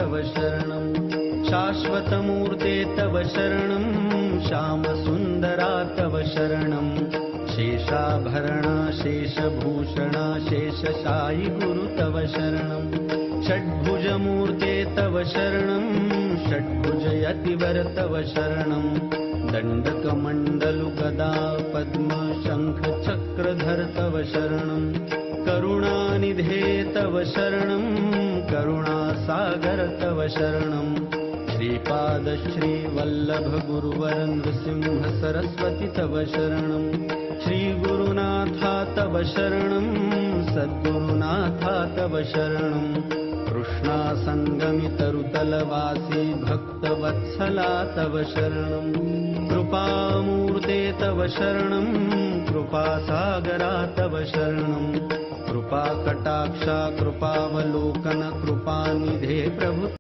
तव शरणं शाश्वतमूर्ते तव शरणं श्यामसुन्दरा तव शरणं शेषाभरणा शेषभूषणा शेषशायि गुरु तव शरणं षड्भुजमूर्ते तव शरणं षड्भुजयतिवर तव शरणं दण्डकमण्डलु गदा पद्म शङ्ख चक्रधर तव शरणं करुणानिधे तव शरणं करुणासागर तव शरणं श्रीपाद श्रीवल्लभ गुरुवर नृसिंह सरस्वती तव शरणं श्रीगुरुनाथा तव शरणं सद्गुरुनाथा तव शरणं कृष्णासङ्गमि तरुतलवासी भक्तवत्सला तव शरणं कृपामूर्ते तव शरणं कृपासागरा तव शरणं कृपाकटाक्षा कृपावलोकन कृपानिधे प्रभु